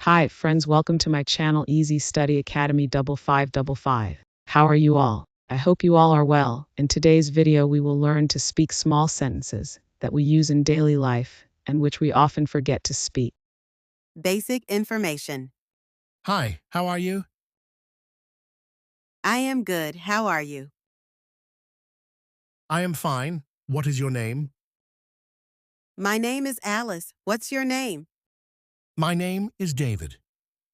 Hi, friends, welcome to my channel Easy Study Academy 5555. How are you all? I hope you all are well. In today's video, we will learn to speak small sentences that we use in daily life and which we often forget to speak. Basic information. Hi, how are you? I am good. How are you? I am fine. What is your name? My name is Alice. What's your name? My name is David.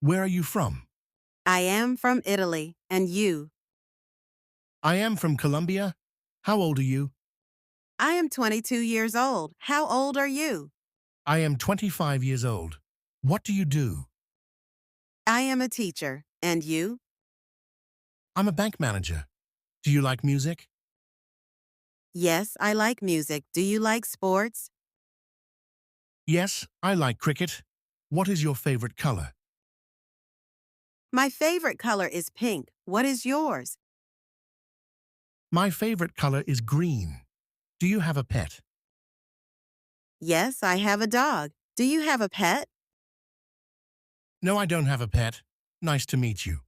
Where are you from? I am from Italy. And you? I am from Colombia. How old are you? I am 22 years old. How old are you? I am 25 years old. What do you do? I am a teacher. And you? I'm a bank manager. Do you like music? Yes, I like music. Do you like sports? Yes, I like cricket. What is your favorite color? My favorite color is pink. What is yours? My favorite color is green. Do you have a pet? Yes, I have a dog. Do you have a pet? No, I don't have a pet. Nice to meet you.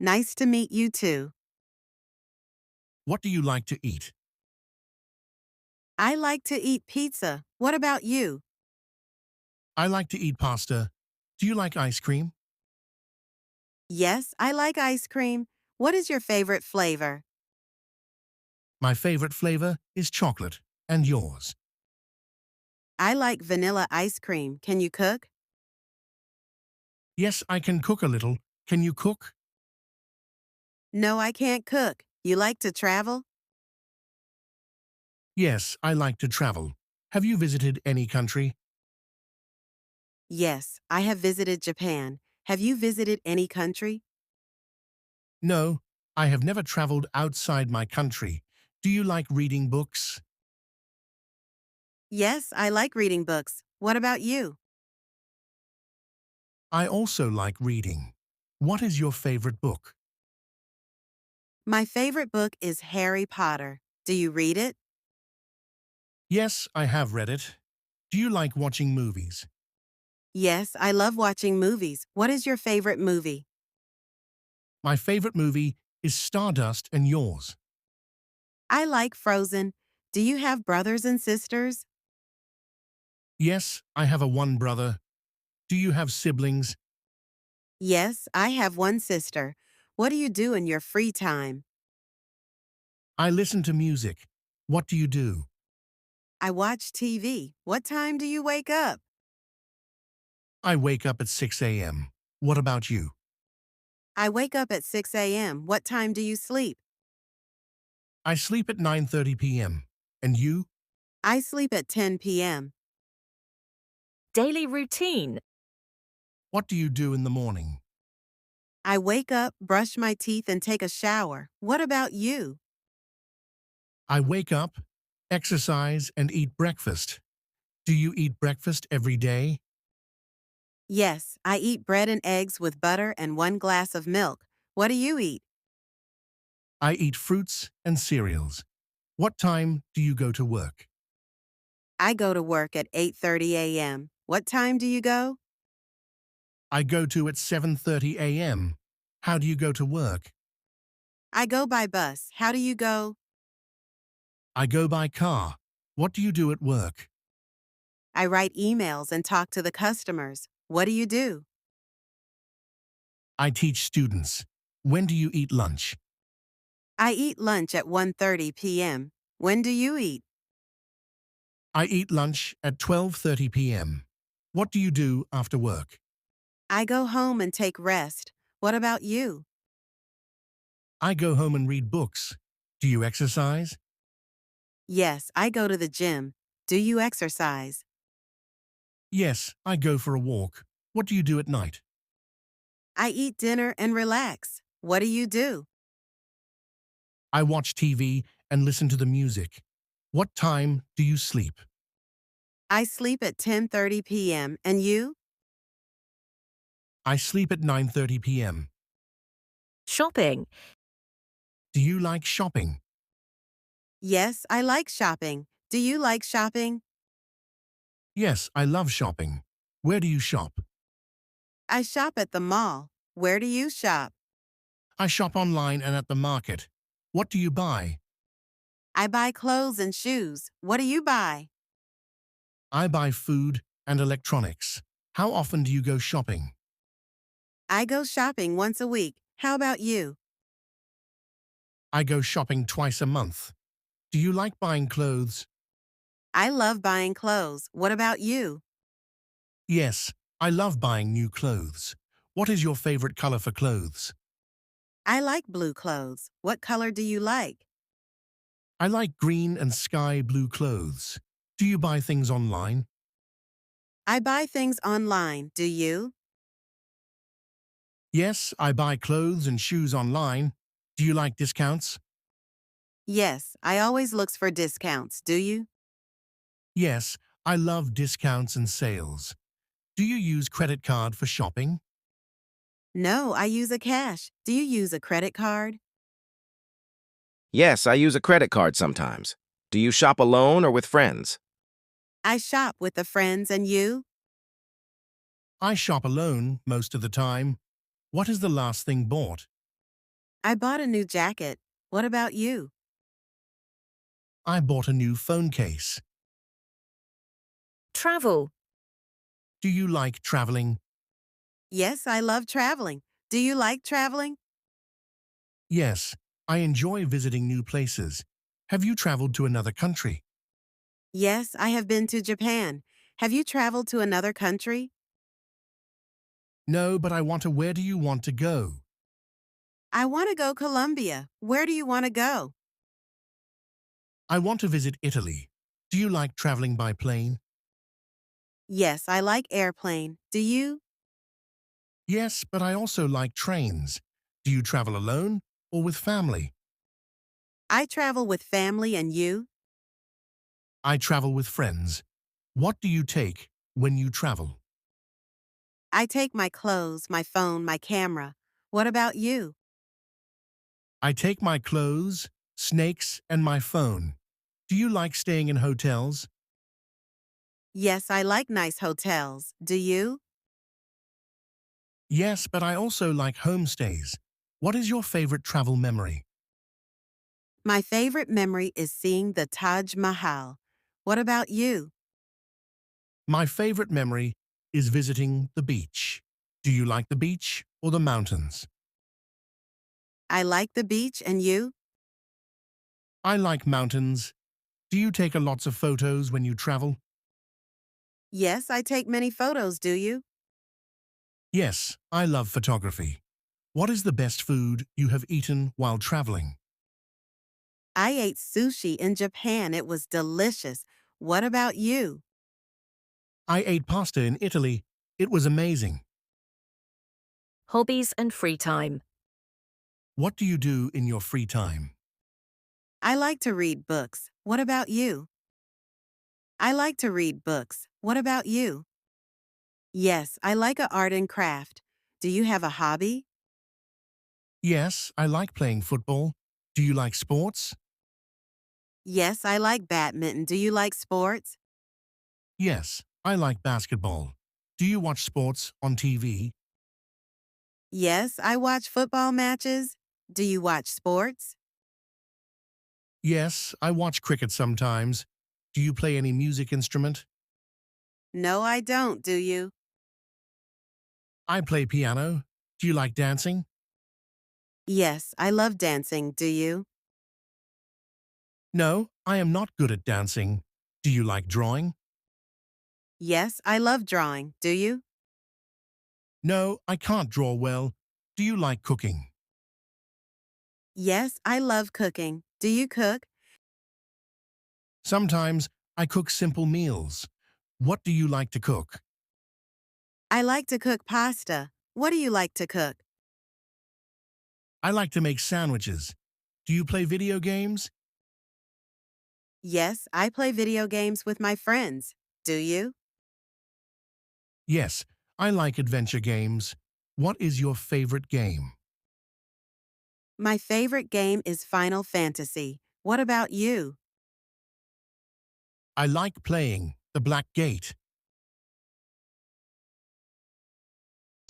Nice to meet you too. What do you like to eat? I like to eat pizza. What about you? I like to eat pasta. Do you like ice cream? Yes, I like ice cream. What is your favorite flavor? My favorite flavor is chocolate. And yours? I like vanilla ice cream. Can you cook? Yes, I can cook a little. Can you cook? No, I can't cook. You like to travel? Yes, I like to travel. Have you visited any country? Yes, I have visited Japan. Have you visited any country? No, I have never traveled outside my country. Do you like reading books? Yes, I like reading books. What about you? I also like reading. What is your favorite book? My favorite book is Harry Potter. Do you read it? Yes, I have read it. Do you like watching movies? Yes, I love watching movies. What is your favorite movie? My favorite movie is Stardust, and yours? I like Frozen. Do you have brothers and sisters? Yes, I have a one brother. Do you have siblings? Yes, I have one sister. What do you do in your free time? I listen to music. What do you do? I watch TV. What time do you wake up? I wake up at 6 a.m. What about you? I wake up at 6 a.m. What time do you sleep? I sleep at 9:30 p.m. And you? I sleep at 10 p.m. Daily routine. What do you do in the morning? I wake up, brush my teeth, and take a shower. What about you? I wake up, exercise, and eat breakfast. Do you eat breakfast every day? Yes, I eat bread and eggs with butter and 1 glass of milk. What do you eat? I eat fruits and cereals. What time do you go to work? I go to work at 8:30 a.m. What time do you go? I go to at 7:30 a.m. How do you go to work? I go by bus. How do you go? I go by car. What do you do at work? I write emails and talk to the customers. What do you do? I teach students. When do you eat lunch? I eat lunch at 1:30 p.m. When do you eat? I eat lunch at 12:30 p.m. What do you do after work? I go home and take rest. What about you? I go home and read books. Do you exercise? Yes, I go to the gym. Do you exercise? Yes, I go for a walk. What do you do at night? I eat dinner and relax. What do you do? I watch TV and listen to the music. What time do you sleep? I sleep at 10:30 p.m. And you? I sleep at 9:30 p.m. Shopping. Do you like shopping? Yes, I like shopping. Do you like shopping? Yes, I love shopping. Where do you shop? I shop at the mall. Where do you shop? I shop online and at the market. What do you buy? I buy clothes and shoes. What do you buy? I buy food and electronics. How often do you go shopping? I go shopping once a week. How about you? I go shopping twice a month. Do you like buying clothes? I love buying clothes. What about you? Yes, I love buying new clothes. What is your favorite color for clothes? I like blue clothes. What color do you like? I like green and sky blue clothes. Do you buy things online? I buy things online. Do you? Yes, I buy clothes and shoes online. Do you like discounts? Yes, I always look for discounts. Do you? Yes, I love discounts and sales. Do you use credit card for shopping? No, I use a cash. Do you use a credit card? Yes, I use a credit card sometimes. Do you shop alone or with friends? I shop with the friends and you? I shop alone most of the time. What is the last thing bought? I bought a new jacket. What about you? I bought a new phone case. Travel. Do you like traveling? Yes, I love traveling. Do you like traveling? Yes, I enjoy visiting new places. Have you traveled to another country? Yes, I have been to Japan. Have you traveled to another country? No, but I want to. Where do you want to go? I want to go Colombia. Where do you want to go? I want to visit Italy. Do you like traveling by plane? Yes, I like airplane. Do you? Yes, but I also like trains. Do you travel alone or with family? I travel with family and you? I travel with friends. What do you take when you travel? I take my clothes, my phone, my camera. What about you? I take my clothes, snakes, and my phone. Do you like staying in hotels? Yes, I like nice hotels. Do you? Yes, but I also like homestays. What is your favorite travel memory? My favorite memory is seeing the Taj Mahal. What about you? My favorite memory is visiting the beach. Do you like the beach or the mountains? I like the beach and you? I like mountains. Do you take a lots of photos when you travel? Yes, I take many photos, do you? Yes, I love photography. What is the best food you have eaten while traveling? I ate sushi in Japan. It was delicious. What about you? I ate pasta in Italy. It was amazing. Hobbies and free time. What do you do in your free time? I like to read books. What about you? I like to read books. What about you? Yes, I like art and craft. Do you have a hobby? Yes, I like playing football. Do you like sports? Yes, I like badminton. Do you like sports? Yes, I like basketball. Do you watch sports on TV? Yes, I watch football matches. Do you watch sports? Yes, I watch cricket sometimes. Do you play any music instrument? No, I don't. Do you? I play piano. Do you like dancing? Yes, I love dancing. Do you? No, I am not good at dancing. Do you like drawing? Yes, I love drawing. Do you? No, I can't draw well. Do you like cooking? Yes, I love cooking. Do you cook? Sometimes I cook simple meals. What do you like to cook? I like to cook pasta. What do you like to cook? I like to make sandwiches. Do you play video games? Yes, I play video games with my friends. Do you? Yes, I like adventure games. What is your favorite game? My favorite game is Final Fantasy. What about you? I like playing The Black Gate.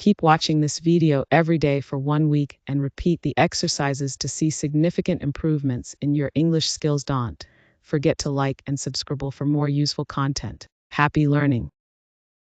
Keep watching this video every day for 1 week and repeat the exercises to see significant improvements in your English skills. Don't forget to like and subscribe for more useful content. Happy learning!